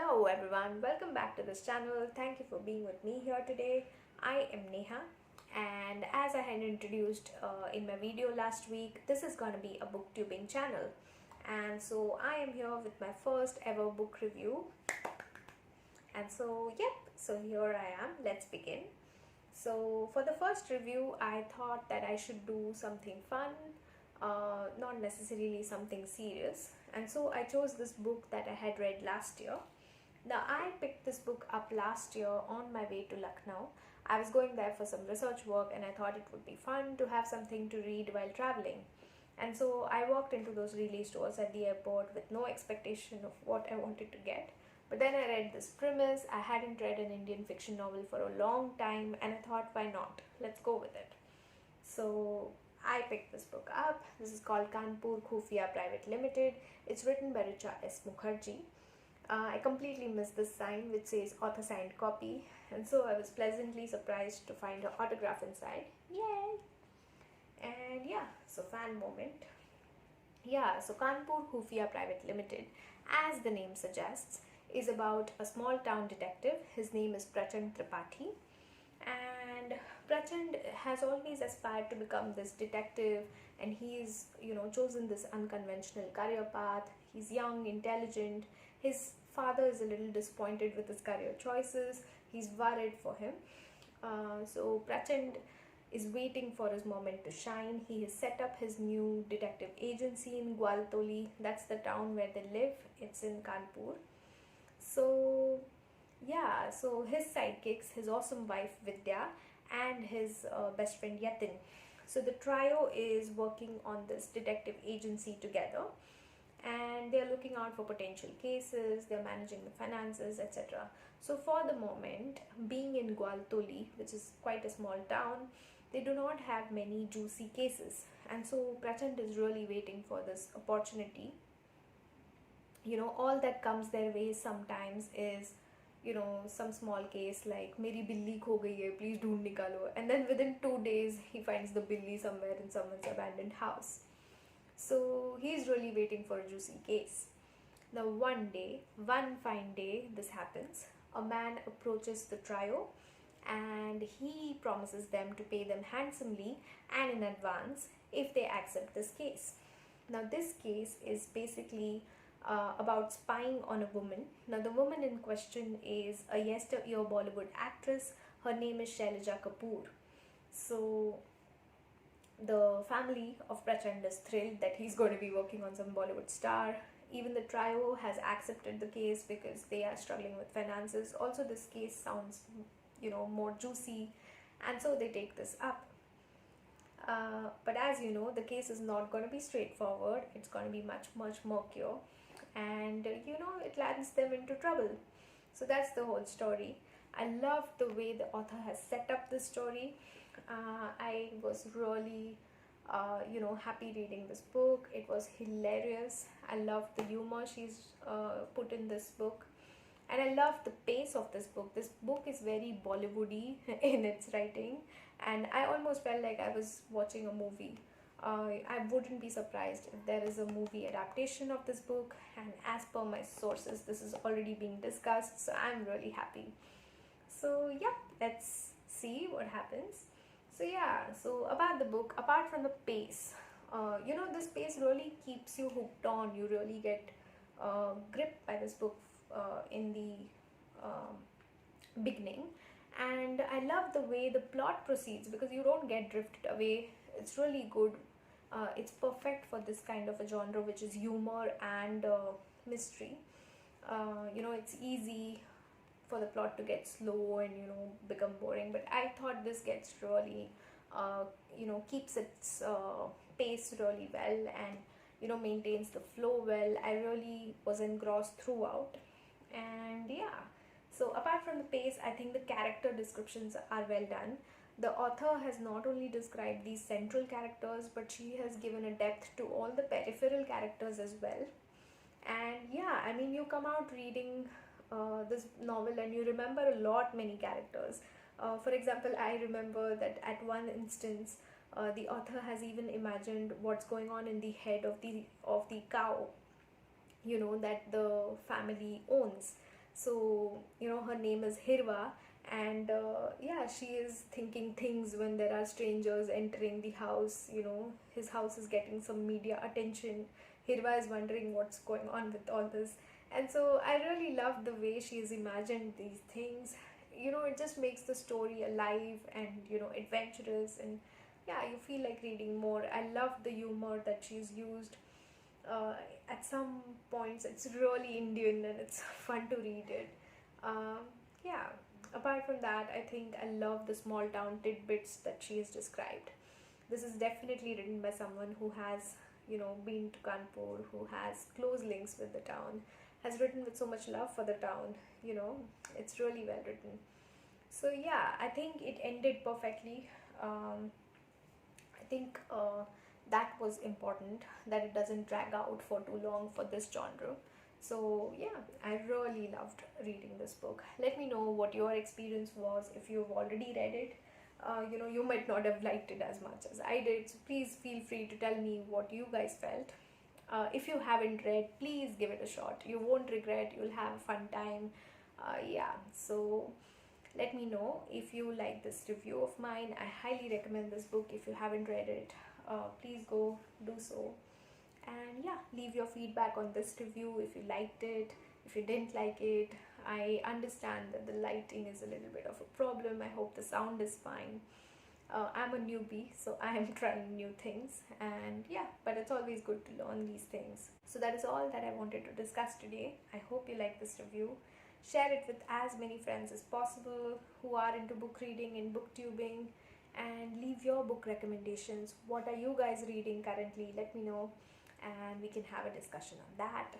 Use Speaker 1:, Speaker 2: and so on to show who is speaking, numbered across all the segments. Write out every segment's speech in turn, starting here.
Speaker 1: Hello everyone, welcome back to this channel. Thank you for being with me here today. I am Neha, and as I had introduced in my video last week, this is going to be a booktubing channel. And so I am here with my first ever book review. And so here I am. Let's begin. So for the first review, I thought that I should do something fun, not necessarily something serious. And so I chose this book that I had read last year. Now, I picked this book up last year on my way to Lucknow. I was going there for some research work and I thought it would be fun to have something to read while traveling. And so I walked into those relay stores at the airport with no expectation of what I wanted to get. But then I read this premise. I hadn't read an Indian fiction novel for a long time and I thought, why not? Let's go with it. So I picked this book up. This is called Kanpur Khufiya Pvt Ltd. It's written by Richa S Mukherjee. I completely missed this sign which says author signed copy, and so I was pleasantly surprised to find her autograph inside. Yay! And yeah, so fan moment. Yeah, so Kanpur Khufiya Pvt Ltd, as the name suggests, is about a small town detective. His name is Prachand Tripathi, and Prachand has always aspired to become this detective, and he's chosen this unconventional career path. He's young, intelligent. His father is a little disappointed with his career choices. He's worried for him. So Prachand is waiting for his moment to shine. He has set up his new detective agency in Gwaltoli. That's the town where they live. It's in Kanpur. So yeah, so his sidekicks, his awesome wife Vidya and his best friend Yatin. So the trio is working on this detective agency together, and they're looking out for potential cases, they're managing the finances, etc. So for the moment, being in Gwaltoli, which is quite a small town, they do not have many juicy cases, and so Prachand is really waiting for this opportunity. All that comes their way sometimes is some small case like meri billi kho gayi hai, please dhoond nikalo, and then within 2 days he finds the billi somewhere in someone's abandoned house. So he's really waiting for a juicy case. Now one fine day, this happens. A man approaches the trio and he promises them to pay them handsomely and in advance if they accept this case. Now this case is basically about spying on a woman. Now the woman in question is a yesteryear Bollywood actress. Her name is Shailaja Kapoor. So the family of Prachand is thrilled that he's going to be working on some Bollywood star. Even the trio has accepted the case because they are struggling with finances. Also, this case sounds, more juicy, and so they take this up. But as you know, the case is not going to be straightforward. It's going to be much murkier, and it lands them into trouble. So that's the whole story. I love the way the author has set up the story. I was really happy reading this book. It was hilarious. I loved the humor she's put in this book, and I love the pace of this book. This book is very Bollywoody in its writing, and I almost felt like I was watching a movie. I wouldn't be surprised if there is a movie adaptation of this book, and as per my sources, this is already being discussed, so I'm really happy. So yeah, let's see what happens. So yeah, so about the book, apart from the pace, this pace really keeps you hooked on. You really get gripped by this book in the beginning, and I love the way the plot proceeds because you don't get drifted away. It's really good. It's perfect for this kind of a genre, which is humor and mystery. It's easy for the plot to get slow and become boring, but I thought this gets really keeps its pace really well, and maintains the flow well. I really was engrossed throughout, and yeah, so apart from the pace, I think the character descriptions are well done. The author has not only described these central characters, but she has given a depth to all the peripheral characters as well. And yeah, I mean, you come out reading this novel and you remember many characters. For example, I remember that at one instance, the author has even imagined what's going on in the head of the cow, that the family owns. So, her name is Hirva, and yeah, she is thinking things when there are strangers entering the house. His house is getting some media attention. Hirva is wondering what's going on with all this. And so I really love the way she's imagined these things. It just makes the story alive and, adventurous, and yeah, you feel like reading more. I love the humor that she's used. uh, at some points it's really Indian and it's fun to read it. um, yeah, apart from that, I think I love the small town tidbits that she has described. This is definitely written by someone who has, been to Kanpur, who has close links with the town, has written with so much love for the town. you know it's really well written. So yeah, I think it ended perfectly. I think that was important, that it doesn't drag out for too long for this genre. So yeah, I really loved reading this book. Let me know what your experience was if you've already read it. You might not have liked it as much as I did, so please feel free to tell me what you guys felt. If you haven't read, please give it a shot. You won't regret, you'll have a fun time. Yeah, so let me know if you like this review of mine. I highly recommend this book. If you haven't read it, please go do so. And yeah, leave your feedback on this review, if you liked it, if you didn't like it. I understand that the lighting is a little bit of a problem. I hope the sound is fine. I'm a newbie, so I am trying new things, and yeah, but it's always good to learn these things. So that is all that I wanted to discuss today. I hope you like this review. Share it with as many friends as possible who are into book reading and booktubing, and leave your book recommendations. What are you guys reading currently? Let me know, and we can have a discussion on that.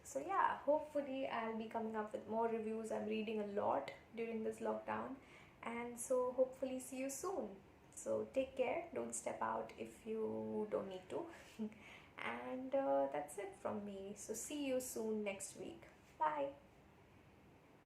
Speaker 1: So yeah, hopefully I'll be coming up with more reviews. I'm reading a lot during this lockdown, and so hopefully see you soon. So take care, don't step out if you don't need to. And that's it from me. So see you soon next week. Bye.